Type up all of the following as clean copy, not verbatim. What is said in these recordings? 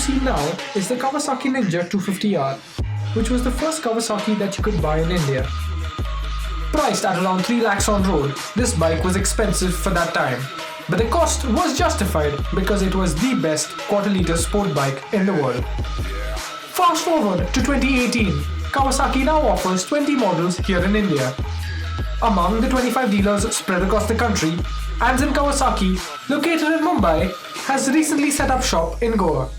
see now is the Kawasaki Ninja 250R, which was the first Kawasaki that you could buy in India. Priced at around 3 lakhs on road, this bike was expensive for that time. But the cost was justified because it was the best quarter-liter sport bike in the world. Fast forward to 2018, Kawasaki now offers 20 models here in India. Among the 25 dealers spread across the country, Anzen Kawasaki, located in Mumbai, has recently set up shop in Goa.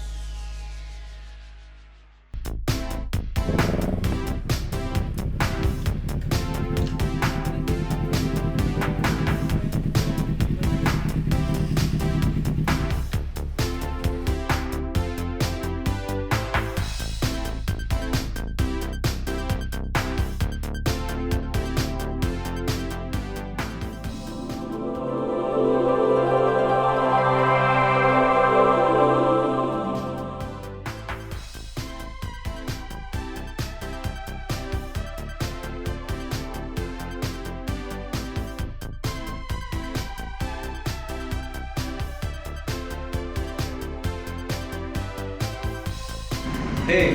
Hey,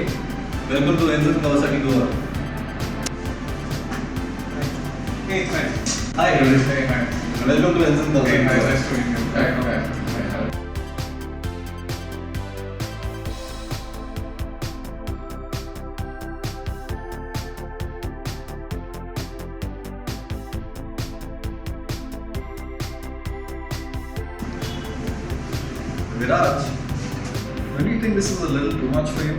welcome to Anzen Kawasaki Goa. Hey, hi. Hi, Ramesh. Hey, hi. Welcome to Anzen Kawasaki Hey, hi. Goa. Nice to meet you. Hi, okay. Hi. Viraj, don't you think this is a little too much for you?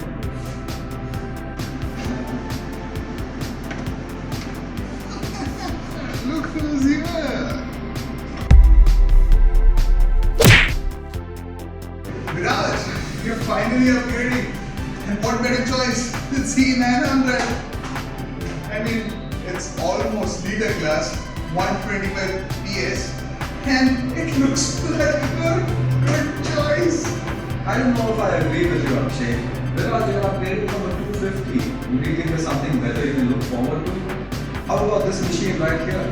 Look who's here. Viraj, you're finally upgrading. And what better choice? The Z900. I mean, it's almost leader class, 125 PS, and it looks like a good choice. I don't know if I agree with you, Akshay. Viraj, you're upgrading from a 250. You really think there's something better you can look forward to? How about this machine right here?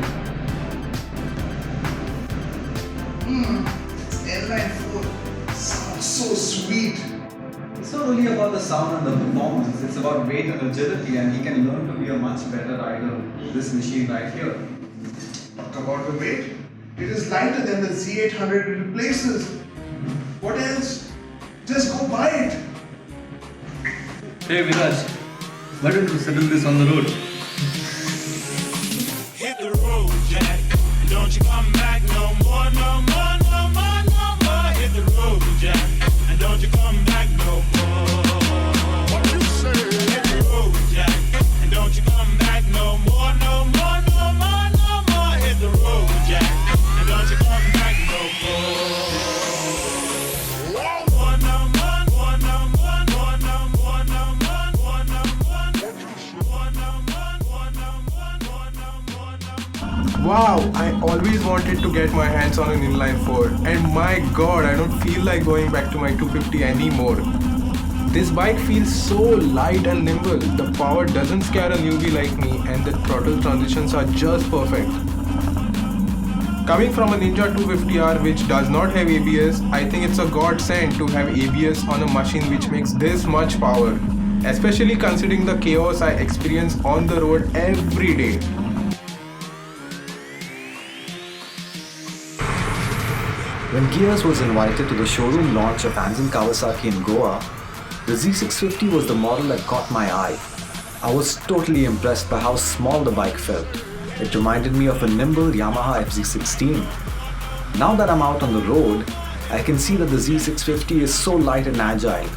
It's L94. Sounds so sweet. It's not only about the sound and the performance, it's about weight and agility, and he can learn to be a much better rider with this machine right here. Talk about the weight. It is lighter than the Z800 it replaces. What else? Just go buy it. Hey Viraj, why don't you settle this on the road? Hit the road, Jack. Don't you come back no more, no more, no more, no more. Hit the road, Jack. And don't you come back no more. What you say? Hit the road, Jack. And don't you come back no more, no more, no more, no more. Hit the road, Jack. And don't you come back no more. Wow, I always wanted to get my hands on an inline 4 and my god, I don't feel like going back to my 250 anymore. This bike feels so light and nimble, the power doesn't scare a newbie like me and the throttle transitions are just perfect. Coming from a Ninja 250R which does not have ABS, I think it's a godsend to have ABS on a machine which makes this much power, especially considering the chaos I experience on the road every day. When Gears was invited to the showroom launch of Anzen Kawasaki in Goa, the Z650 was the model that caught my eye. I was totally impressed by how small the bike felt. It reminded me of a nimble Yamaha FZ16. Now that I'm out on the road, I can see that the Z650 is so light and agile.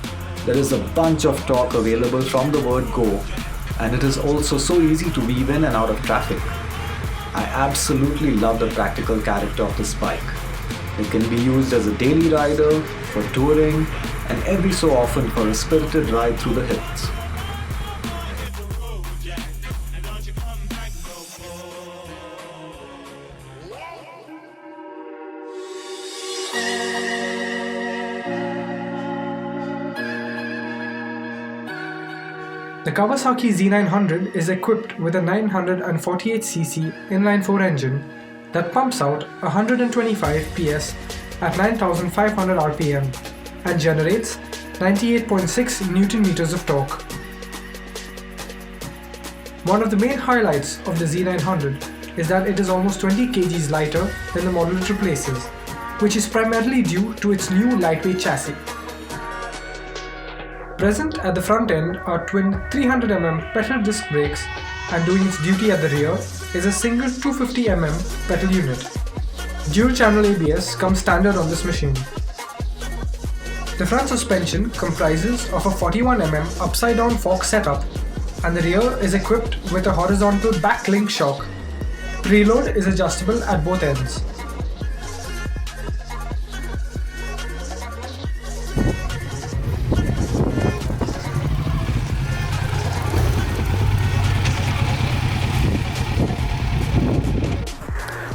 There is a bunch of torque available from the word go, and it is also so easy to weave in and out of traffic. I absolutely love the practical character of this bike. It can be used as a daily rider, for touring, and every so often for a spirited ride through the hills. The Kawasaki Z900 is equipped with a 948cc inline-4 engine that pumps out 125 PS at 9,500 RPM and generates 98.6 Newton meters of torque. One of the main highlights of the Z900 is that it is almost 20 kgs lighter than the model it replaces, which is primarily due to its new lightweight chassis. Present at the front end are twin 300mm pedal disc brakes, and doing its duty at the rear is a single 250mm pedal unit. Dual channel ABS comes standard on this machine. The front suspension comprises of a 41mm upside down fork setup, and the rear is equipped with a horizontal backlink shock. Preload is adjustable at both ends.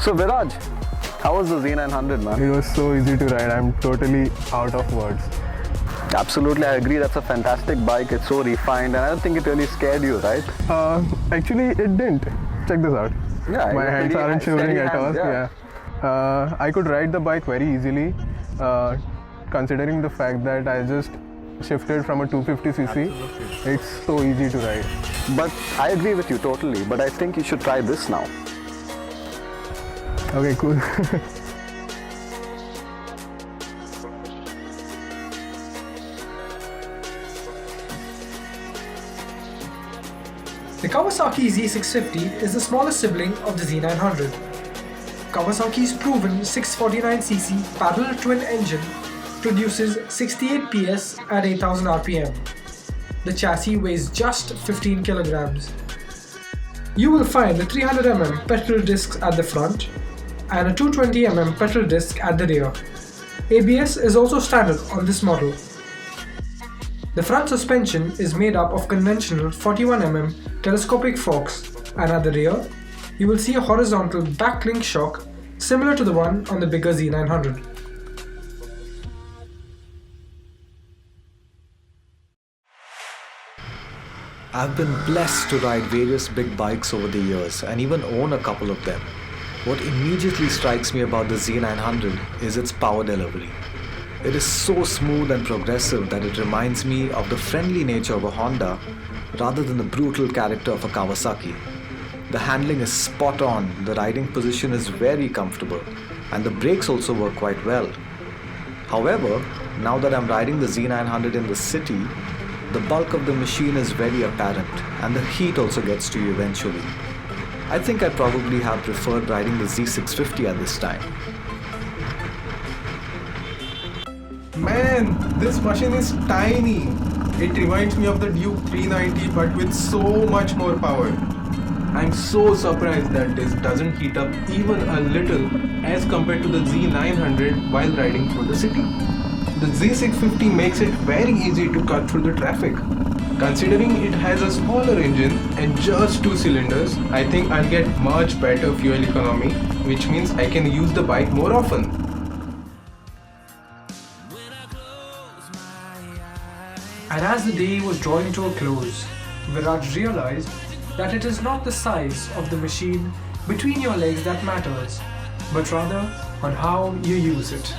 So Viraj, how was the Z900, man? It was so easy to ride. I'm totally out of words. Absolutely, I agree. That's a fantastic bike. It's so refined, and I don't think it really scared you, right? Actually, it didn't. Check this out. Yeah, My hands aren't shivering at all. Yeah. I could ride the bike very easily, considering the fact that I just shifted from a 250cc. It's so easy to ride. But I agree with you totally. But I think you should try this now. Okay, cool. The Kawasaki Z650 is the smaller sibling of the Z900. Kawasaki's proven 649cc parallel twin engine produces 68 PS at 8000 RPM. The chassis weighs just 15 kilograms. You will find the 300mm petrol discs at the front and a 220mm petrol disc at the rear. ABS is also standard on this model. The front suspension is made up of conventional 41mm telescopic forks, and at the rear, you will see a horizontal backlink shock similar to the one on the bigger Z900. I've been blessed to ride various big bikes over the years and even own a couple of them. What immediately strikes me about the Z900 is its power delivery. It is so smooth and progressive that it reminds me of the friendly nature of a Honda rather than the brutal character of a Kawasaki. The handling is spot on, the riding position is very comfortable, and the brakes also work quite well. However, now that I'm riding the Z900 in the city, the bulk of the machine is very apparent, and the heat also gets to you eventually. I think I'd probably have preferred riding the Z650 at this time. Man, this machine is tiny. It reminds me of the Duke 390 but with so much more power. I'm so surprised that this doesn't heat up even a little as compared to the Z900 while riding through the city. The Z650 makes it very easy to cut through the traffic. Considering it has a smaller engine and just 2 cylinders, I think I'll get much better fuel economy, which means I can use the bike more often. And as the day was drawing to a close, Viraj realized that it is not the size of the machine between your legs that matters, but rather on how you use it.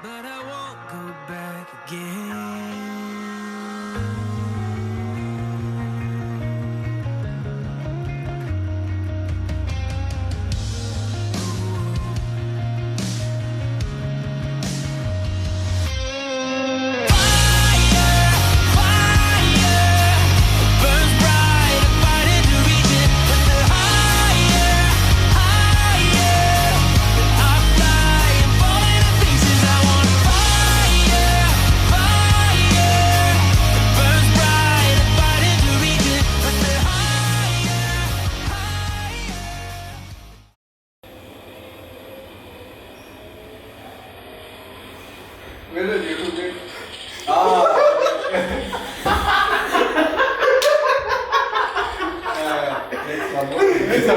But I won't It's